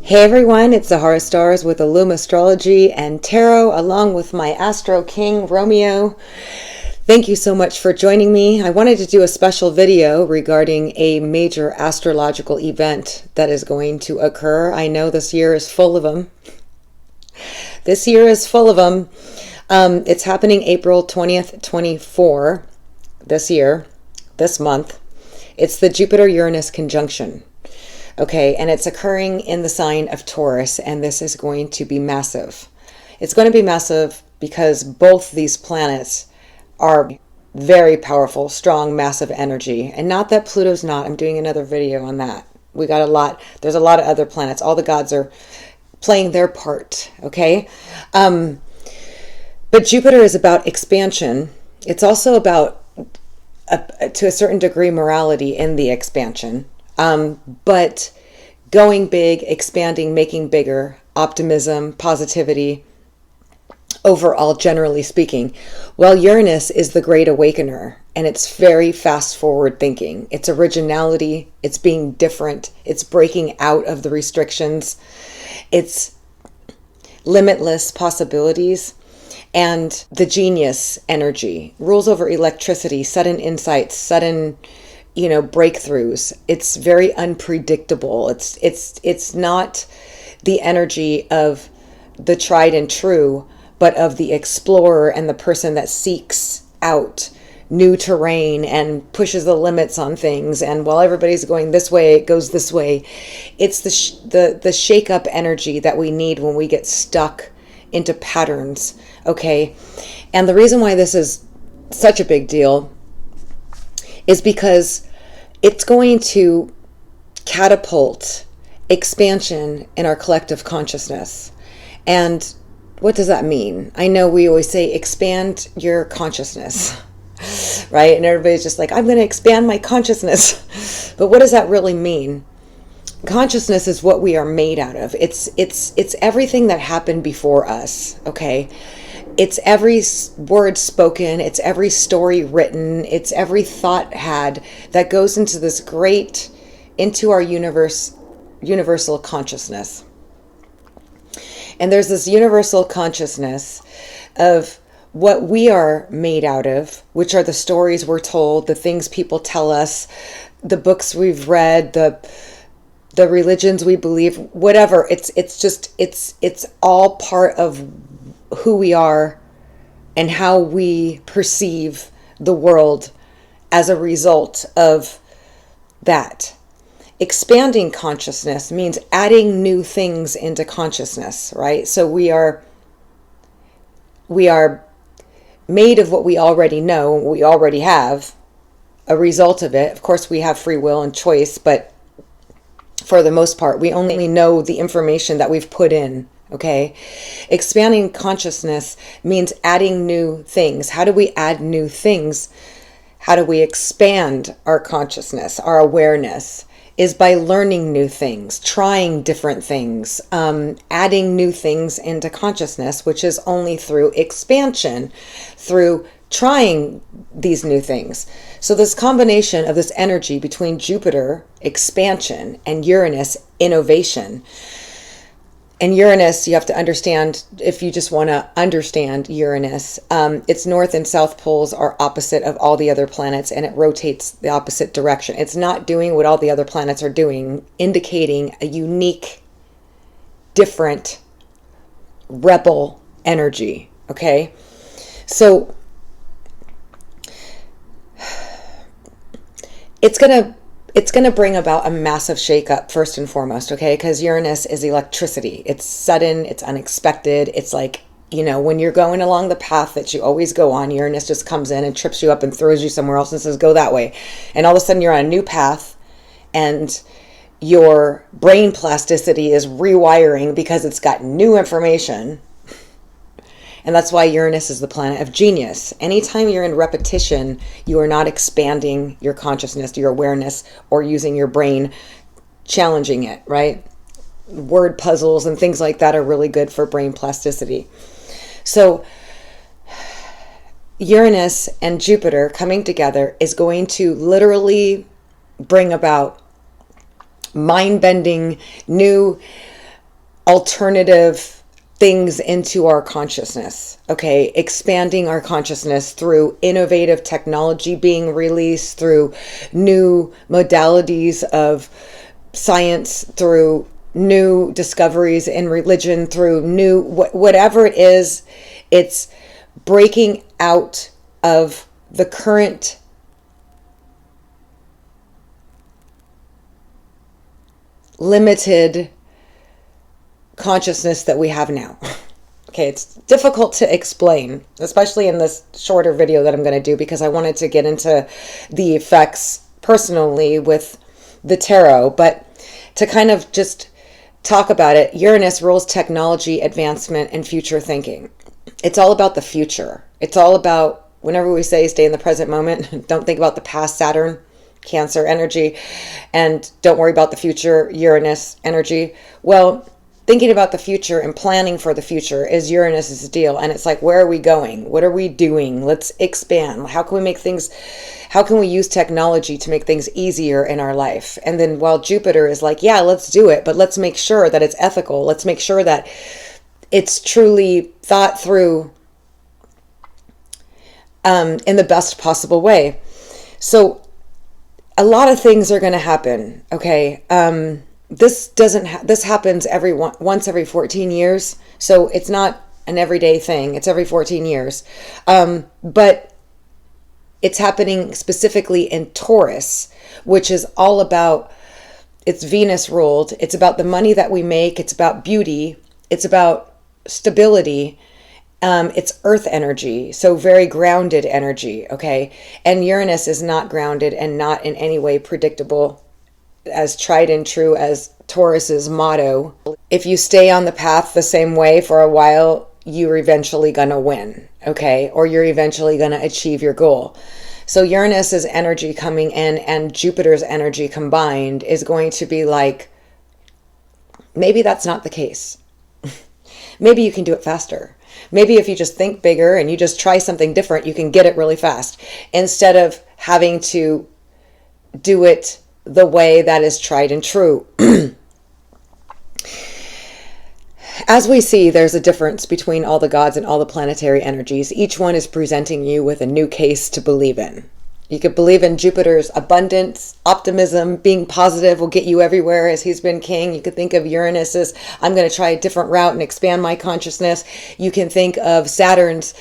Hey everyone, it's Zahara Stars with Astrology and Tarot, along with my Astro King, Romeo. Thank you so much for joining me. I wanted to do a special video regarding a major astrological event that is going to occur. I know this year is full of them. This year is full of them. It's happening April 20th, 24, this year, this month. It's the Jupiter Uranus conjunction. Okay, and it's occurring in the sign of Taurus, and this is going to be massive. It's going to be massive because both these planets are very powerful, strong, massive energy. And not that Pluto's not. I'm doing another video on that. We got a lot. There's a lot of other planets. All the gods are playing their part, okay? But Jupiter is about expansion. It's also about, to a certain degree, morality in the expansion. But going big, expanding, making bigger, optimism, positivity, overall, generally speaking. Well, Uranus is the great awakener, and it's very fast forward thinking. It's originality, it's being different, it's breaking out of the restrictions, it's limitless possibilities, and the genius energy rules over electricity, sudden insights, sudden breakthroughs. It's very unpredictable. It's not the energy of the tried and true, but of the explorer and the person that seeks out new terrain and pushes the limits on things. And while everybody's going this way, it goes this way. It's the shake-up energy that we need when we get stuck into patterns. Okay, and the reason why this is such a big deal is because it's going to catapult expansion in our collective consciousness. And what does that mean? I know we always say expand your consciousness, right? And everybody's just like, I'm going to expand my consciousness. But what does that really mean? Consciousness is what we are made out of. It's everything that happened before us, okay? It's every word spoken, it's every story written, it's every thought had that goes into this into our universal consciousness. And there's this universal consciousness of what we are made out of, which are the stories we're told, the things people tell us, the books we've read, the religions we believe, whatever. It's all part of who we are and how we perceive the world as a result of that. Expanding consciousness means adding new things into consciousness, right? So we are made of what we already know, what we already have, a result of it. Of course, we have free will and choice, but for the most part, we only know the information that we've put in. Okay, expanding consciousness means adding new things. How do we add new things? How do we expand our consciousness, our awareness? Is by learning new things, trying different things, adding new things into consciousness, which is only through expansion, through trying these new things. So this combination of this energy between Jupiter, expansion, and Uranus, innovation. And Uranus, you have to understand, if you just want to understand Uranus, its north and south poles are opposite of all the other planets, and it rotates the opposite direction. It's not doing what all the other planets are doing, indicating a unique, different, rebel energy, okay? So it's going to bring about a massive shakeup first and foremost, okay? Because Uranus is electricity. It's sudden, it's unexpected. It's like, when you're going along the path that you always go on, Uranus just comes in and trips you up and throws you somewhere else and says, go that way. And all of a sudden you're on a new path and your brain plasticity is rewiring because it's got new information. And that's why Uranus is the planet of genius. Anytime you're in repetition, you are not expanding your consciousness, your awareness, or using your brain, challenging it, right? Word puzzles and things like that are really good for brain plasticity. So Uranus and Jupiter coming together is going to literally bring about mind-bending, new alternative things into our consciousness, okay? Expanding our consciousness through innovative technology being released, through new modalities of science, through new discoveries in religion, through new, whatever it is, it's breaking out of the current limited consciousness that we have now. Okay, it's difficult to explain, especially in this shorter video that I'm going to do, because I wanted to get into the effects personally with the tarot. But to kind of just talk about it, Uranus rules technology, advancement, and future thinking. It's all about the future. It's all about, whenever we say stay in the present moment, don't think about the past, Saturn, Cancer energy, and don't worry about the future, Uranus energy. Well, thinking about the future and planning for the future is Uranus's deal. And it's like, where are we going? What are we doing? Let's expand. How can we make things, how can we use technology to make things easier in our life? And then while Jupiter is like, yeah, let's do it, but let's make sure that it's ethical. Let's make sure that it's truly thought through in the best possible way. So a lot of things are going to happen. Okay. This happens once every 14 years. So it's not an everyday thing. It's every 14 years. But it's happening specifically in Taurus, which is all about, it's Venus ruled. It's about the money that we make. It's about beauty. It's about stability. It's earth energy, so very grounded energy, okay? And Uranus is not grounded and not in any way predictable, as tried and true as Taurus's motto. If you stay on the path the same way for a while, you're eventually gonna win, okay? Or you're eventually gonna achieve your goal. So Uranus's energy coming in and Jupiter's energy combined is going to be like, maybe that's not the case. Maybe you can do it faster. Maybe if you just think bigger and you just try something different, you can get it really fast instead of having to do it the way that is tried and true. As we see, there's a difference between all the gods and all the planetary energies. Each one is presenting you with a new case to believe in. You could believe in Jupiter's abundance, optimism, being positive will get you everywhere as he's been king. You could think of Uranus as, I'm going to try a different route and expand my consciousness. You can think of Saturn's,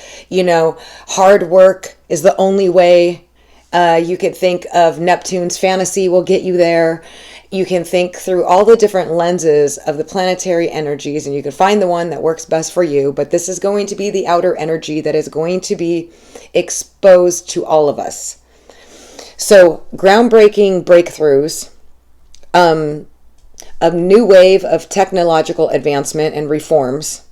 hard work is the only way. You could think of Neptune's fantasy will get you there. You can think through all the different lenses of the planetary energies and you can find the one that works best for you. But this is going to be the outer energy that is going to be exposed to all of us. So groundbreaking breakthroughs, a new wave of technological advancement and reforms,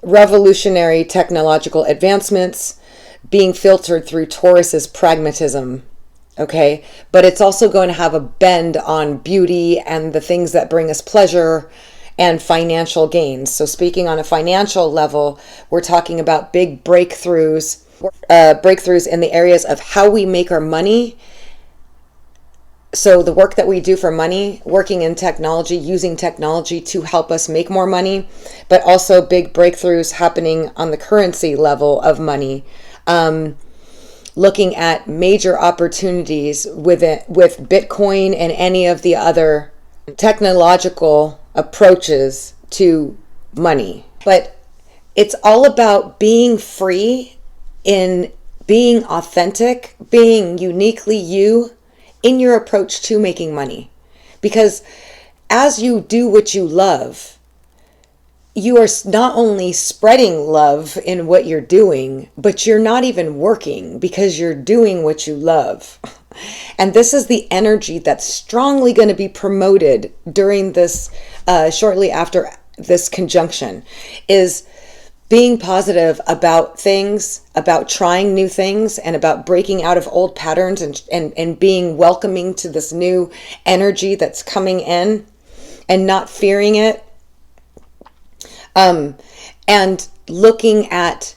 revolutionary technological advancements being filtered through Taurus's pragmatism, okay? But it's also going to have a bend on beauty and the things that bring us pleasure and financial gains. So speaking on a financial level, we're talking about big breakthroughs in the areas of how we make our money. So the work that we do for money, working in technology, using technology to help us make more money, but also big breakthroughs happening on the currency level of money. Looking at major opportunities with Bitcoin and any of the other technological approaches to money. But it's all about being free in being authentic, being uniquely you in your approach to making money. Because as you do what you love, you are not only spreading love in what you're doing, but you're not even working because you're doing what you love. And this is the energy that's strongly going to be promoted during this, shortly after this conjunction, is being positive about things, about trying new things, and about breaking out of old patterns and being welcoming to this new energy that's coming in and not fearing it. And looking at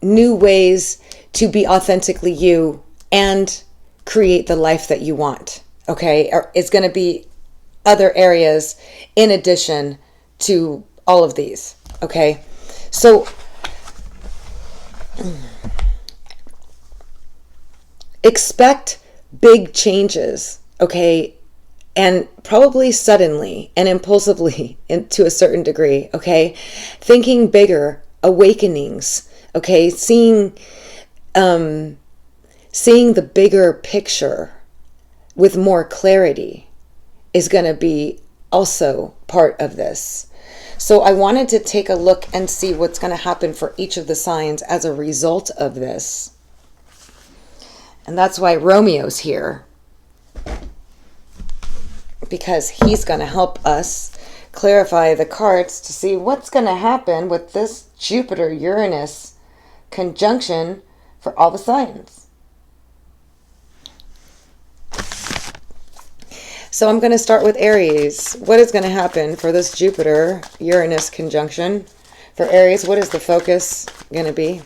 new ways to be authentically you and create the life that you want. Okay. It's going to be other areas in addition to all of these. Okay, so expect big changes, okay, and probably suddenly and impulsively to a certain degree, okay? Thinking bigger, awakenings, okay? Seeing the bigger picture with more clarity is going to be also part of this. So I wanted to take a look and see what's going to happen for each of the signs as a result of this. And that's why Romeo's here, because he's going to help us clarify the cards to see what's going to happen with this Jupiter Uranus conjunction for all the signs. So I'm going to start with Aries. What is going to happen for this Jupiter Uranus conjunction? For Aries, what is the focus going to be?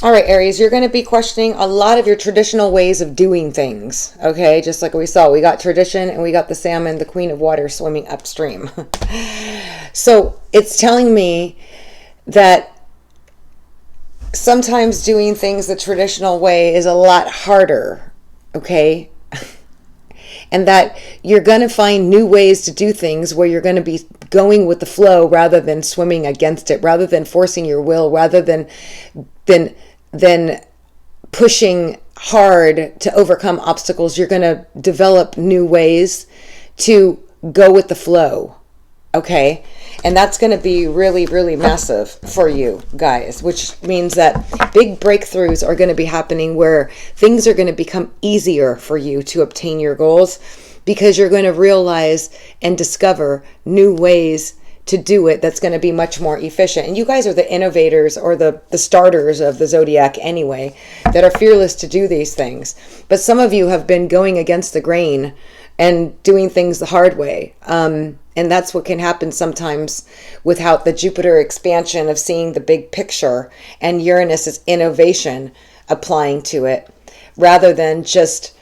All right, Aries, you're going to be questioning a lot of your traditional ways of doing things, okay? Just like we saw, we got tradition and we got the salmon, the queen of water, swimming upstream. So it's telling me that sometimes doing things the traditional way is a lot harder, okay? And that you're going to find new ways to do things where you're going to be going with the flow rather than swimming against it, rather than forcing your will, rather than pushing hard to overcome obstacles. You're going to develop new ways to go with the flow, okay? And that's going to be really, really massive for you guys, which means that big breakthroughs are going to be happening where things are going to become easier for you to obtain your goals, because you're going to realize and discover new ways to do it that's going to be much more efficient. And you guys are the innovators, or the starters of the zodiac anyway, that are fearless to do these things. But some of you have been going against the grain and doing things the hard way. And that's what can happen sometimes without the Jupiter expansion of seeing the big picture and Uranus's innovation applying to it, rather than just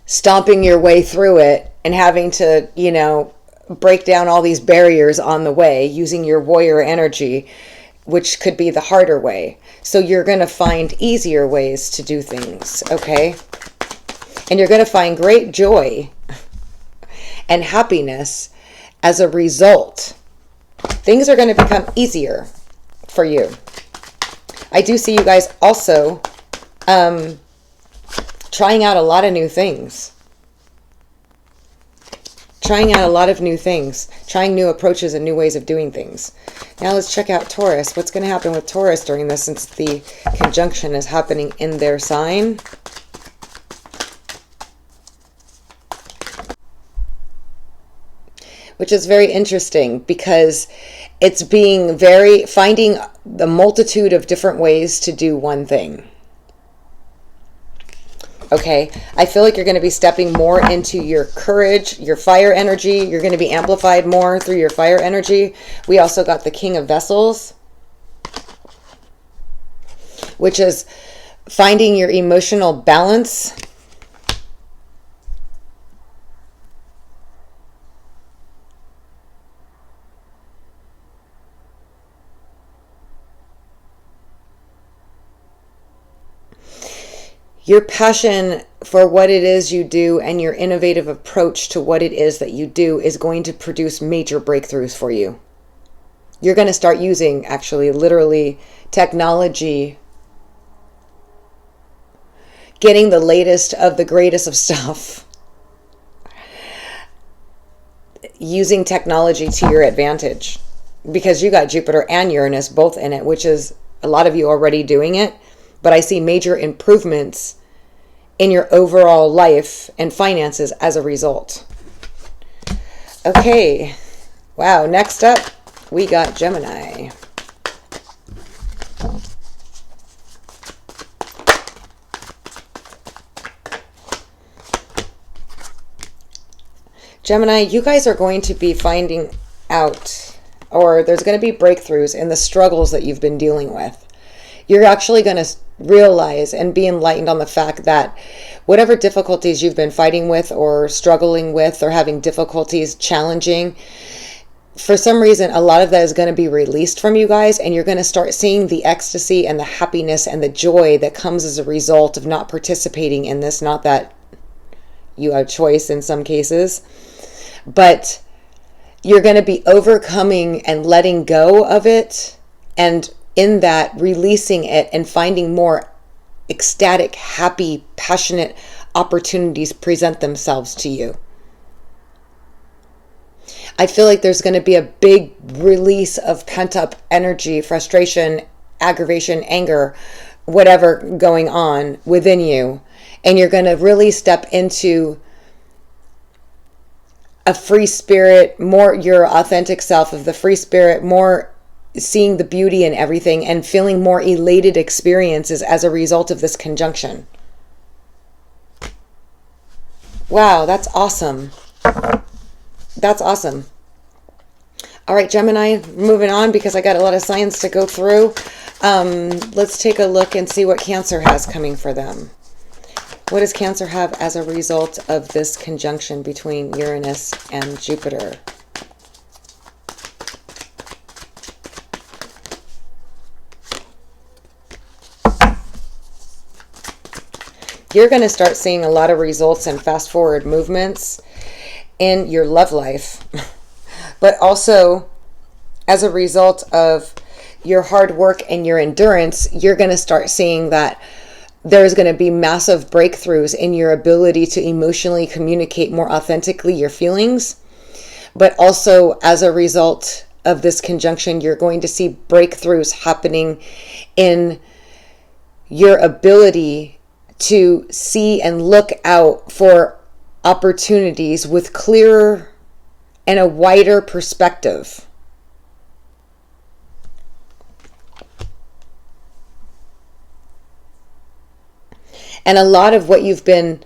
stomping your way through it and having to, break down all these barriers on the way using your warrior energy, which could be the harder way. So you're going to find easier ways to do things, okay? And you're going to find great joy and happiness as a result. Things are going to become easier for you. I do see you guys also trying out a lot of new things. Trying out a lot of new things. Trying new approaches and new ways of doing things. Now let's check out Taurus. What's going to happen with Taurus during this, since the conjunction is happening in their sign? Which is very interesting, because it's finding the multitude of different ways to do one thing. Okay, I feel like you're going to be stepping more into your courage, your fire energy. You're going to be amplified more through your fire energy. We also got the King of Vessels, which is finding your emotional balance. Your passion for what it is you do and your innovative approach to what it is that you do is going to produce major breakthroughs for you. You're going to start using, actually, literally, technology, getting the latest of the greatest of stuff, using technology to your advantage, because you got Jupiter and Uranus both in it, which is a lot of you already doing it. But I see major improvements in your overall life and finances as a result. Okay. Wow. Next up, we got Gemini. Gemini, you guys are going to be finding out or there's going to be breakthroughs in the struggles that you've been dealing with. You're actually going to realize and be enlightened on the fact that whatever difficulties you've been fighting with or struggling with or having difficulties challenging, for some reason, a lot of that is going to be released from you guys, and you're going to start seeing the ecstasy and the happiness and the joy that comes as a result of not participating in this. Not that you have choice in some cases, but you're going to be overcoming and letting go of it, and in that, releasing it and finding more ecstatic, happy, passionate opportunities present themselves to you. I feel like there's going to be a big release of pent-up energy, frustration, aggravation, anger, whatever going on within you. And you're going to really step into a free spirit, more your authentic self of the free spirit, more seeing the beauty in everything and feeling more elated experiences as a result of this conjunction. Wow, that's awesome. That's awesome. All right, Gemini, moving on because I got a lot of signs to go through. Let's take a look and see what Cancer has coming for them. What does Cancer have as a result of this conjunction between Uranus and Jupiter? You're going to start seeing a lot of results and fast forward movements in your love life, but also as a result of your hard work and your endurance, you're going to start seeing that there's going to be massive breakthroughs in your ability to emotionally communicate more authentically your feelings. But also as a result of this conjunction, you're going to see breakthroughs happening in your ability to see and look out for opportunities with clearer and a wider perspective. And a lot of what you've been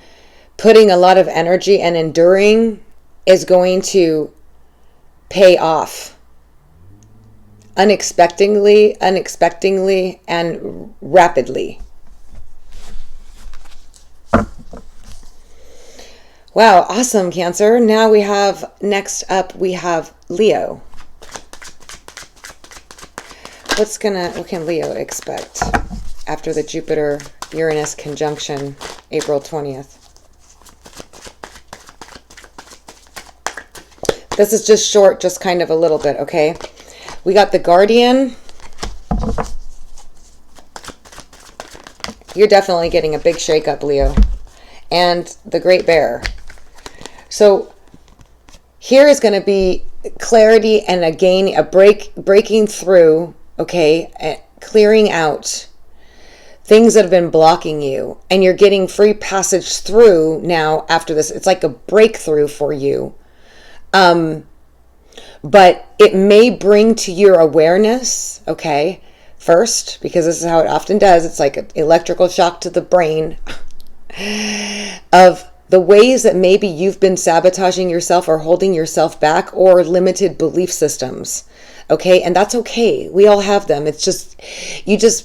putting a lot of energy and enduring is going to pay off unexpectedly, and rapidly. Wow, awesome, Cancer. Now we have, next up, we have Leo. What can Leo expect after the Jupiter-Uranus conjunction, April 20th? This is just short, just kind of a little bit, okay? We got the Guardian. You're definitely getting a big shakeup, Leo. And the Great Bear. So here is going to be clarity and a breaking through, okay, clearing out things that have been blocking you, and you're getting free passage through now after this. It's like a breakthrough for you. But it may bring to your awareness, okay, first, because this is how it often does. It's like an electrical shock to the brain of the ways that maybe you've been sabotaging yourself or holding yourself back, or limited belief systems. Okay. And that's okay. We all have them. It's just,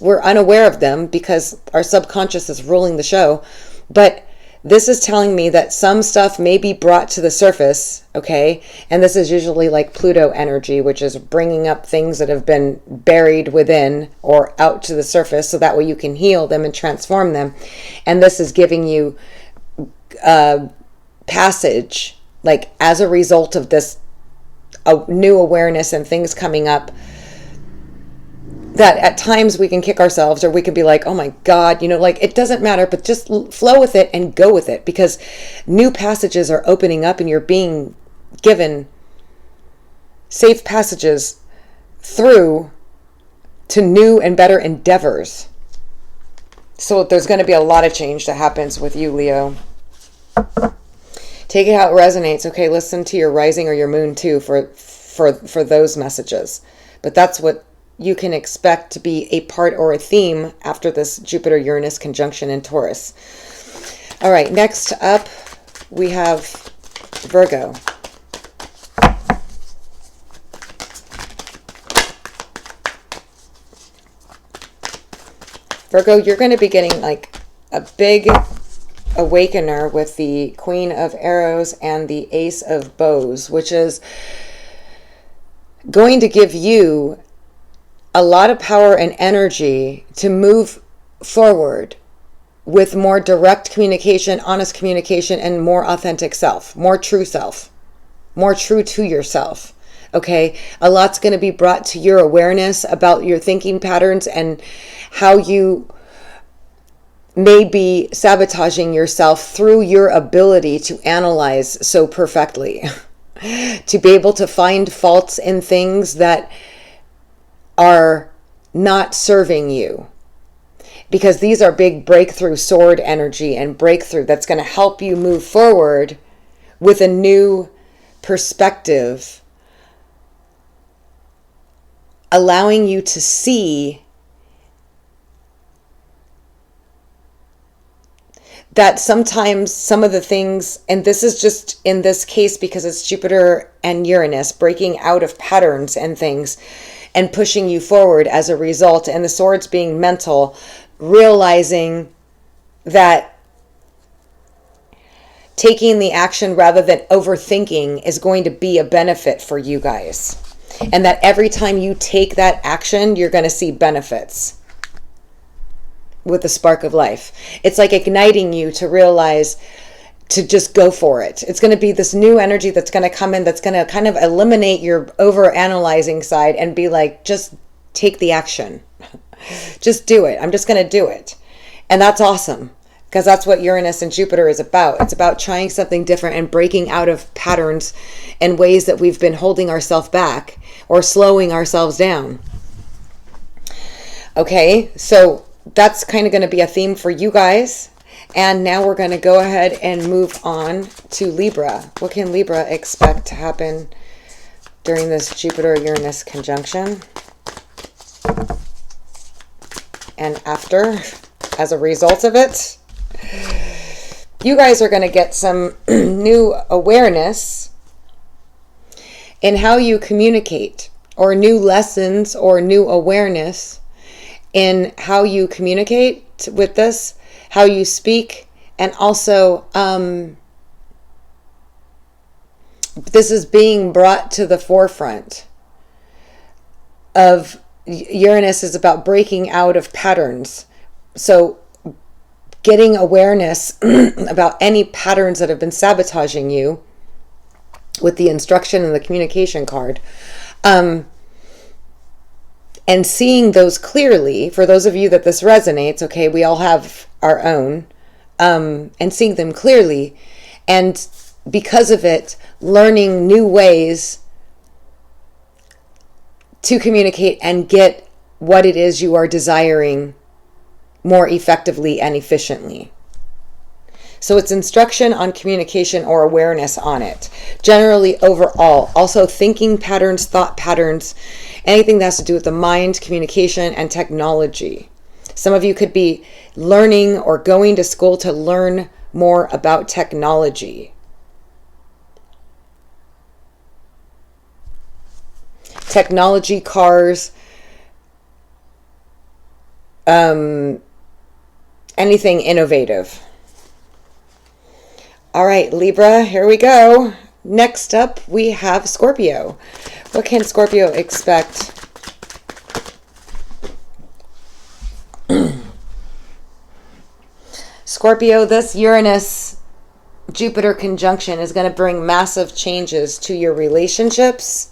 we're unaware of them because our subconscious is ruling the show. But this is telling me that some stuff may be brought to the surface. Okay. And this is usually like Pluto energy, which is bringing up things that have been buried within or out to the surface, so that way you can heal them and transform them. And this is giving you passage, like as a result of this new awareness and things coming up, that at times we can kick ourselves, or we could be like, oh my God, like it doesn't matter, but just flow with it and go with it, because new passages are opening up and you're being given safe passages through to new and better endeavors. So there's going to be a lot of change that happens with you, Leo. Take it how it resonates. Okay, listen to your rising or your moon too for those messages. But that's what you can expect to be a part or a theme after this Jupiter-Uranus conjunction in Taurus. All right, next up we have Virgo. Virgo, you're going to be getting like a big awakener with the Queen of Arrows and the Ace of Bows, which is going to give you a lot of power and energy to move forward with more direct communication, honest communication, and more authentic self, more true to yourself. Okay, a lot's going to be brought to your awareness about your thinking patterns and how you may be sabotaging yourself through your ability to analyze so perfectly, to be able to find faults in things that are not serving you. Because these are big breakthrough sword energy and breakthrough that's going to help you move forward with a new perspective, allowing you to see that sometimes some of the things, and this is just in this case because it's Jupiter and Uranus breaking out of patterns and things and pushing you forward as a result, and the swords being mental, realizing that taking the action rather than overthinking is going to be a benefit for you guys. And that every time you take that action, you're going to see benefits with the spark of life. It's like igniting you to realize to just go for it. It's going to be this new energy that's going to come in, that's going to kind of eliminate your over-analyzing side and be like, just take the action. Just do it. I'm just going to do it. And that's awesome. Because that's what Uranus and Jupiter is about. It's about trying something different and breaking out of patterns and ways that we've been holding ourselves back or slowing ourselves down. Okay, so that's kind of going to be a theme for you guys. And now we're going to go ahead and move on to Libra. What can Libra expect to happen during this Jupiter-Uranus conjunction? And after, as a result of it, you guys are going to get some new awareness in how you communicate, or new lessons or new awareness in how you communicate with this, how you speak, and also this is being brought to the forefront of Uranus is about breaking out of patterns. So getting awareness about any patterns that have been sabotaging you with the instruction and the communication card. And seeing those clearly, for those of you that this resonates, okay, we all have our own, and seeing them clearly. And because of it, learning new ways to communicate and get what it is you are desiring more effectively and efficiently. So it's instruction on communication or awareness on it. Generally overall. Also thinking patterns, thought patterns, anything that has to do with the mind, communication, and technology. Some of you could be learning or going to school to learn more about technology. Technology, cars, anything innovative. All right, Libra, here we go. Next up, we have Scorpio. What can Scorpio expect? Scorpio, this Uranus-Jupiter conjunction is going to bring massive changes to your relationships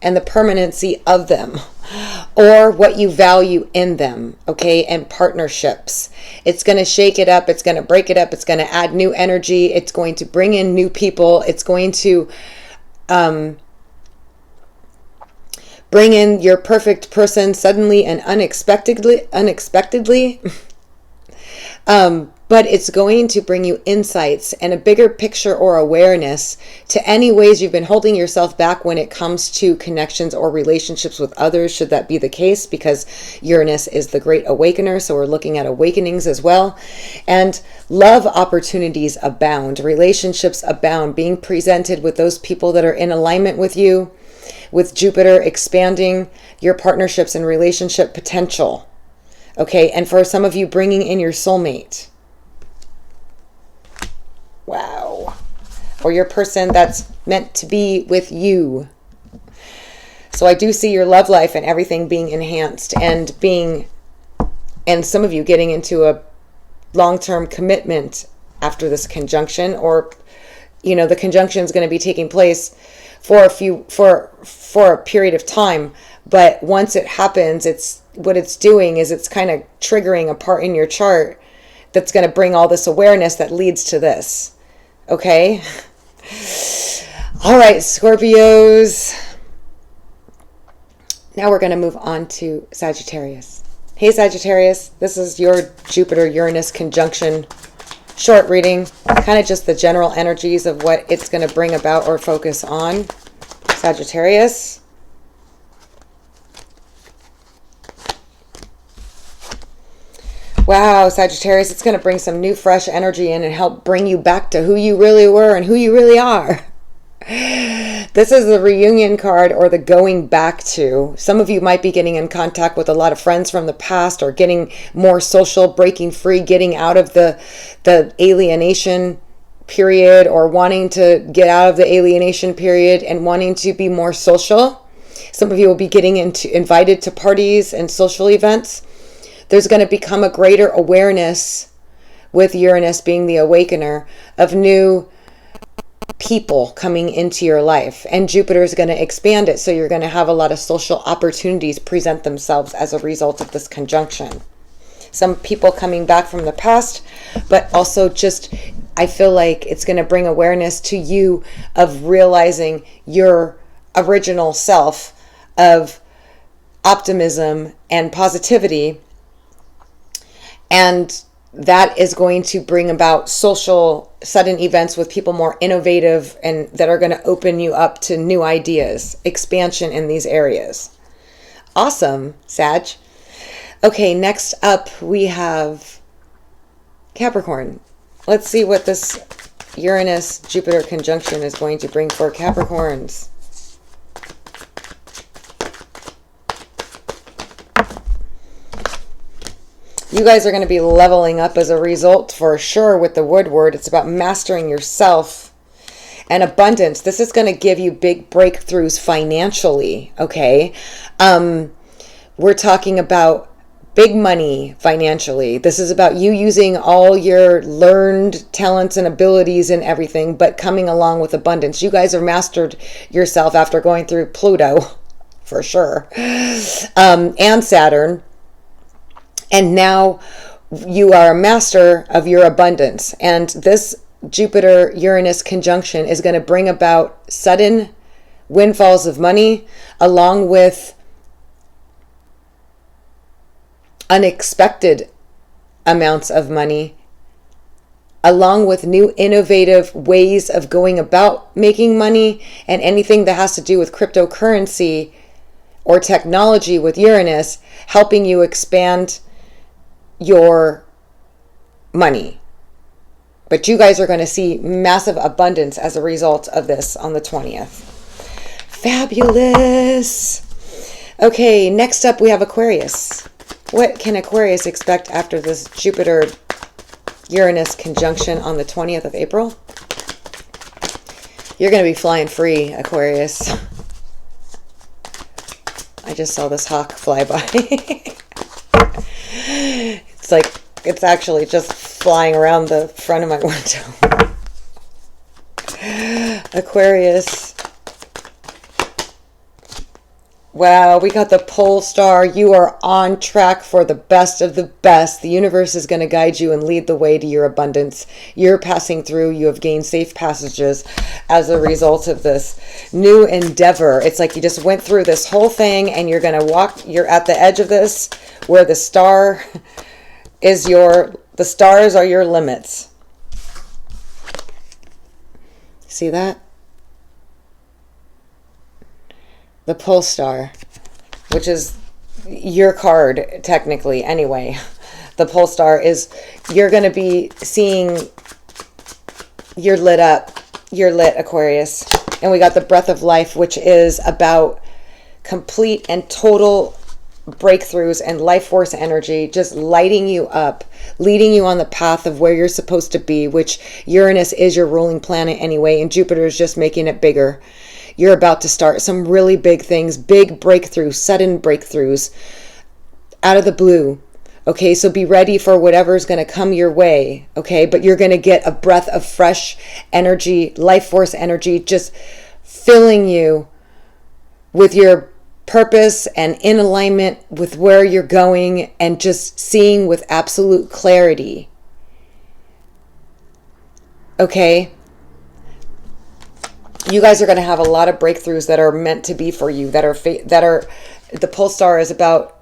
and the permanency of them, or what you value in them, okay, and partnerships. It's going to shake it up. It's going to break it up. It's going to add new energy. It's going to bring in new people. It's going to bring in your perfect person suddenly and unexpectedly. But it's going to bring you insights and a bigger picture or awareness to any ways you've been holding yourself back when it comes to connections or relationships with others, should that be the case, because Uranus is the great awakener, so we're looking at awakenings as well. And love opportunities abound, relationships abound, being presented with those people that are in alignment with you, with Jupiter expanding your partnerships and relationship potential. Okay, and for some of you, bringing in your soulmate. Wow. Or your person that's meant to be with you. So I do see your love life and everything being enhanced and some of you getting into a long-term commitment after this conjunction, or, you know, the conjunction is going to be taking place for a period of time. But once it happens, what it's doing is it's kind of triggering a part in your chart that's going to bring all this awareness that leads to this. Okay? All right, Scorpios. Now we're going to move on to Sagittarius. Hey, Sagittarius. This is your Jupiter-Uranus conjunction short reading. Kind of just the general energies of what it's going to bring about or focus on. Sagittarius. Wow, Sagittarius, it's going to bring some new fresh energy in and help bring you back to who you really were and who you really are. This is the reunion card, or the going back to. Some of you might be getting in contact with a lot of friends from the past, or getting more social, breaking free, getting out of the alienation period, or wanting to get out of the alienation period and wanting to be more social. Some of you will be getting invited to parties and social events. There's going to become a greater awareness, with Uranus being the awakener, of new people coming into your life. And Jupiter is going to expand it. So you're going to have a lot of social opportunities present themselves as a result of this conjunction. Some people coming back from the past, but also just, I feel like it's going to bring awareness to you of realizing your original self of optimism and positivity. And that is going to bring about social sudden events with people more innovative and that are going to open you up to new ideas, expansion in these areas. Awesome, Sag. Okay, next up we have Capricorn. Let's see what this Uranus-Jupiter conjunction is going to bring for Capricorns. You guys are going to be leveling up as a result for sure with the Woodward. It's about mastering yourself and abundance. This is going to give you big breakthroughs financially, okay? We're talking about big money financially. This is about you using all your learned talents and abilities and everything, but coming along with abundance. You guys have mastered yourself after going through Pluto, for sure, and Saturn. And now you are a master of your abundance. And this Jupiter-Uranus conjunction is going to bring about sudden windfalls of money, along with unexpected amounts of money, along with new innovative ways of going about making money, and anything that has to do with cryptocurrency or technology with Uranus, helping you expand your money. But you guys are going to see massive abundance as a result of this on the 20th. Fabulous. Okay, next up we have Aquarius. What can Aquarius expect after this Jupiter-Uranus conjunction on the 20th of April? You're going to be flying free, Aquarius. I just saw this hawk fly by. It's actually just flying around the front of my window. Aquarius. Wow, we got the pole star. You are on track for the best of the best. The universe is going to guide you and lead the way to your abundance. You're passing through. You have gained safe passages as a result of this new endeavor. It's like you just went through this whole thing and you're going to walk. You're at the edge of this where the star is the stars are your limits. See that? The pole star, which is your card technically anyway. The pole star is, you're going to be seeing, you're lit up. You're lit, Aquarius. And we got the breath of life, which is about complete and total breakthroughs and life force energy, just lighting you up, leading you on the path of where you're supposed to be, which Uranus is your ruling planet anyway, and Jupiter is just making it bigger. You're about to start some really big things, big breakthroughs, sudden breakthroughs out of the blue. Okay, so be ready for whatever's going to come your way. Okay, but you're going to get a breath of fresh energy, life force energy, just filling you with your purpose and in alignment with where you're going, and just seeing with absolute clarity. Okay? You guys are going to have a lot of breakthroughs that are meant to be for you, that are the pole star is about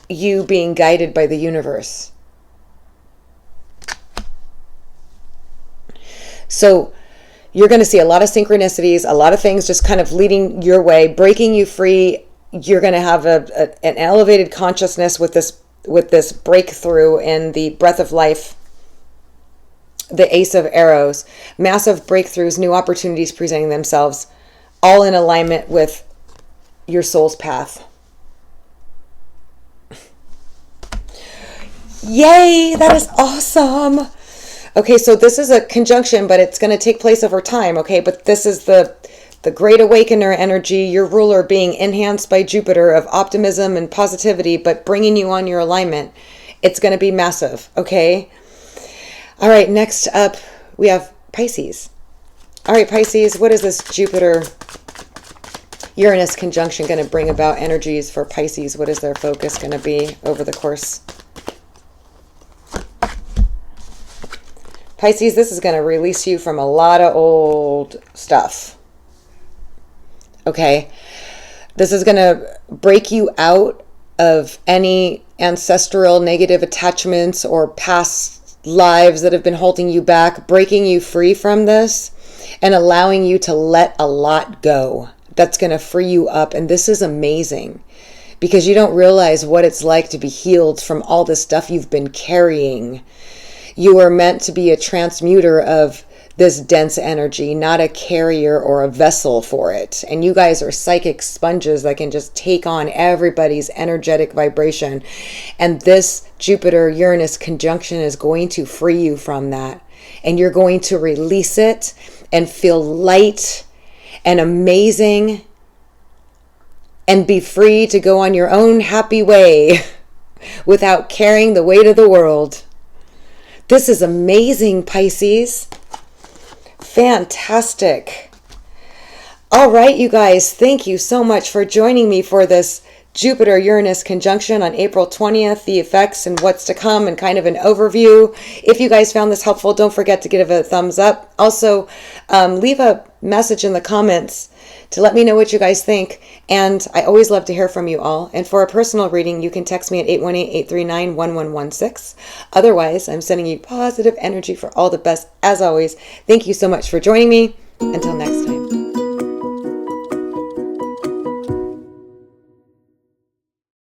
you being guided by the universe. So you're going to see a lot of synchronicities, a lot of things just kind of leading your way, breaking you free. You're going to have an elevated consciousness with this breakthrough in the breath of life, the Ace of Arrows. Massive breakthroughs, new opportunities presenting themselves, all in alignment with your soul's path. Yay, that is awesome. Okay, so this is a conjunction, but it's going to take place over time, okay? But this is the Great Awakener energy, your ruler being enhanced by Jupiter of optimism and positivity, but bringing you on your alignment. It's going to be massive, okay? All right, next up, we have Pisces. All right, Pisces, what is this Jupiter-Uranus conjunction going to bring about energies for Pisces? What is their focus going to be over the course? Pisces, this is going to release you from a lot of old stuff. Okay? This is going to break you out of any ancestral negative attachments or past lives that have been holding you back, breaking you free from this and allowing you to let a lot go. That's going to free you up. And this is amazing because you don't realize what it's like to be healed from all the stuff you've been carrying. You are meant to be a transmuter of this dense energy, not a carrier or a vessel for it. And you guys are psychic sponges that can just take on everybody's energetic vibration. And this Jupiter-Uranus conjunction is going to free you from that. And you're going to release it and feel light and amazing and be free to go on your own happy way without carrying the weight of the world. This is amazing, Pisces. Fantastic. All right, you guys, thank you so much for joining me for this Jupiter-Uranus conjunction on April 20th, the effects and what's to come, and kind of an overview. If you guys found this helpful, don't forget to give it a thumbs up. Also, leave a message in the comments to let me know what you guys think. And I always love to hear from you all. And for a personal reading, you can text me at 818-839-1116. Otherwise, I'm sending you positive energy for all the best as always. Thank you so much for joining me. Until next time.